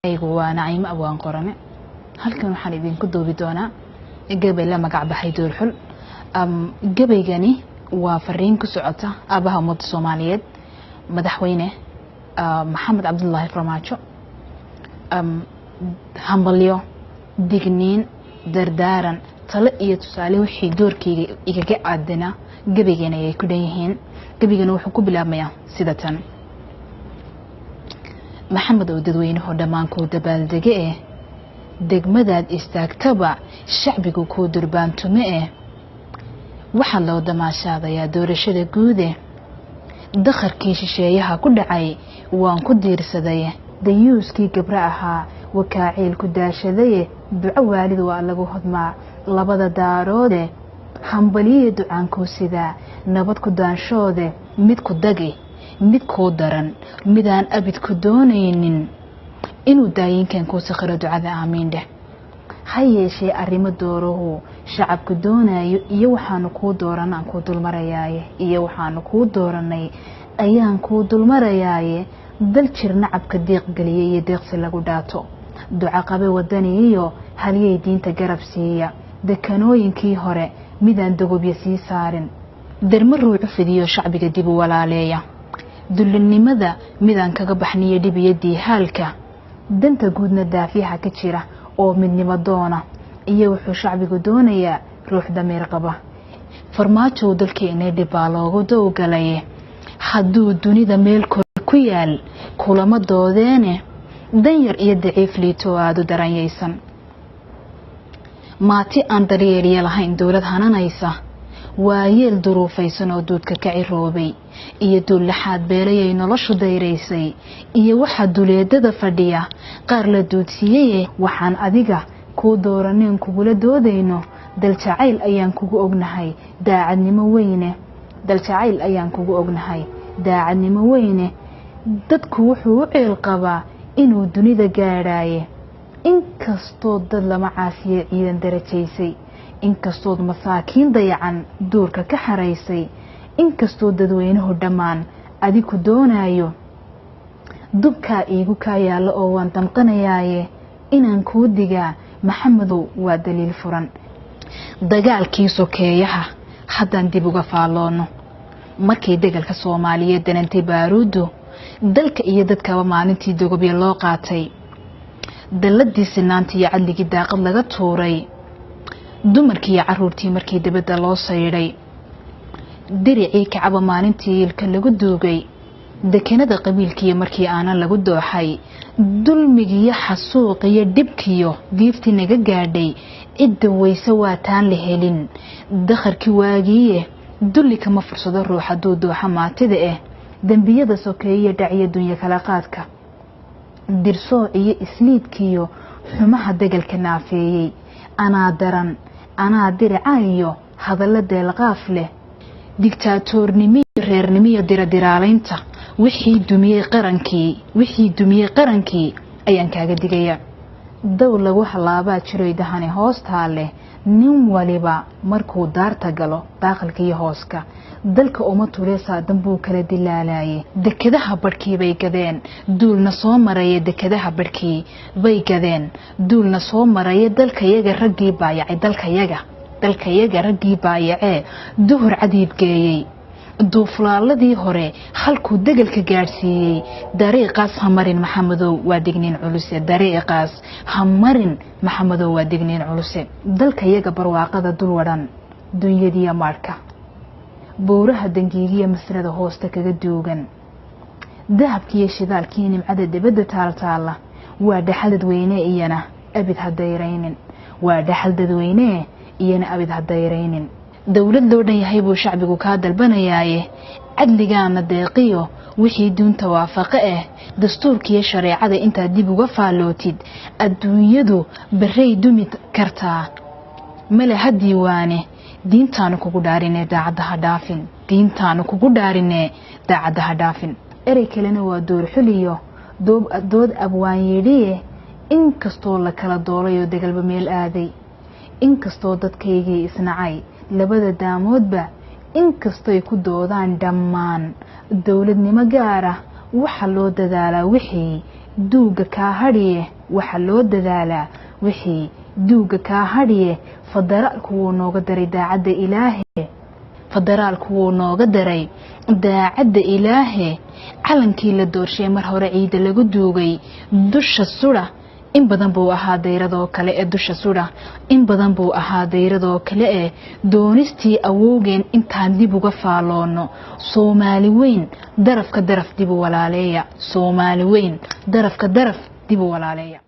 أيوة نعيم أبوان قرنة هل كانوا حنيدين كدو بدونا جبل لما قاعد بحيدور حل جبل جاني وفرين كسعته أبها مد الصوماليات مدحوينه محمد عبد الله فرماتشو همبليو ديجنين دردارا طلقية تسالي وحي دوركي إيجا عدنا جبل جاني كديهين جبل جانو حكو بلا ميا سيدة محمد وددوينه دمانكو دبالدقه degmadaad istaagtaba shacbigu ku durbaantume waxa loo damaashaadayaa doorashada guud dakharkii shisheeyaha ku dhacay waan ku diirsaday dayuuskii gabra ahaa wakaaciil ku daashaday duco waalid waa lagu hodmaa labada daaroode hambaliye ducaanku sida nabad ku daanshoode mid ku dagi mid ku daran midaan abid ku doonaynin inuu daayinkan ku sakhiro ducada aamiin dheh hayeeshee arrimo dooruhu shacabku doonayo iyo waxaanu ku dooranaa ku dulmarayaaye iyo waxaanu ku dooranay ayaan ku dulmarayaaye dal jirna cabka deeq galiyay iyo deeqsi lagu dhaato duca qabe wadani iyo haliyay diinta garab siiya dekanooyinkii hore midaan dagobya sii saarin darma ruucu fidiyo shacbiga dib u walaaleeya dullinimada midaan kaga baxniyo dhibiyadii haalka danta guudna daafiyaha ka jira oo midnimo doona iyo wuxuu shacbigu doonayaa ruux damiir qaba farmaajo dalkeena dhibaa loogu dowgalay hadduu dunida meel ku yaal kulama doodeene danyar iyo daciif liito aad u daranyaysan maati aan daryeeliye lahayn dowlad hananaysa waayeel duruufaysan oo duudka ka ciroobay iyo duulaxaad beelayay noloshu dayraysay iyo waxa duleedada fadhiya qaar la duudsiiyay waxaan adiga ku dooraneen kugula doodayno dal jacayl ayaan kugu ognahay daacadnimo weyne dal jacayl ayaan kugu ognahay daacadnimo weyne dadku wuxuu u ceel qabaa inuu dunida gaadhaaye inkastoo dad lama caasiye ciidan darajaysay inkastoo masaakiin dayacan duurka ka xaraysay inkastoo dadweynuhu dhammaan adigu doonayo dubka iigu ka yaalo oo waan damqanayaaye inaan ku digaa maxamedow waa daliil furan dagaalkii sokeeyaha haddaan dib uga faaloono markii dagaalka Soomaaliyeed danantay baaruudu dalka iyo dadkaba maalintii dogobya loo qaatay daladii sinaantii iyo cadligii daaqad laga tuuray dumarkii caruurtii markii dibadda loo sayray diricii kacaba maalintii ilka lagu duugay dekenada qabiilkii markii aanan lagu dooxay dulmigii xasuuqiyo dhibkiyo giifti naga gaadhay cidda weyse waa taan la helin dakharkii waagiye dulli kama fursado ruux hadduu dooxa maatida dambiyada sokeeye dhaciyo dunya kala qaadka dirsoo iyo isliidkiyo xumaha dagalka naafeeyay anaa daran anaa diricayo hadalla deelqaaf leh dictatornimo reernimo diradilaalaynta wixii dumiyay qarankii ayaan kaaga digaya daw lagu halaabaa jiray dahane hoosta leh nin waliba markuu daarta galo daaqalkii hooska dalka uma tuleesa danbuu kala dilaalayay dekadaha barkii bay gadeen duulna soo maray dekadaha barkii bay gadeen duulna soo maray dalka yaga raggii baayacay dalka yaga raggii baayacay duhur cadiib geeyay duuflaaladii hore halkuu dagalka gaarsiiyay dariiqaas hamarin maxamedow waa digniin culuse dariiqaas hamarin maxamedow waa digniin culuse dalka yaga barwaaqada dul wadan dunyadiya marka buuraha dangiigiya masrada hoosta kaga duugan dahabkiyo shidaalkii nimcada dibadda taaltaala waa dhaxal dadweyne iyana abid hadayraynin waa dhaxal dadweyne iyana abid hadayraynin dawlad loo dhan yahay buu shacbigu ka dalbanayaaye cadligaana deeqiyo wixii duunta waafaqo dastuurkiyo shareecada inta dib uga faalootid adduunyadu baray dumid kartaa mala hadiiwaane diintaanu kugu dhaarinee daacadaha dhaafin diintaanu kugu dhaarinee daacadaha dhaafin erey kalena waa door xuliyo dood abwaan yidhiye inkastoo la kala doolayo dagalba meel aaday inkastoo dadkaygii isnacay labada daamoodba inkastoo ay ku doodaan dhammaan dawladnimo gaar ah waxa loo dadaalaa wixii duuga kaa hadhiye waxa loo dadaalaa wixii duuga kaa hadhiye federaalku wuu nooga daray daacadda ilaahe federaalku wuu nooga daray daacadda ilaahe calankii la doorshay mar hore ciida lagu duugay dusha sura in badan buu ahaa dayradoo kale ee dusha sura in badan buu ahaa dayradoo kale ee doonistii awowgeen intaan dib uga faaloono Soomaali weyn darafka daraf dib u walaaleeya Soomaali weyn darafka daraf dib u walaaleeya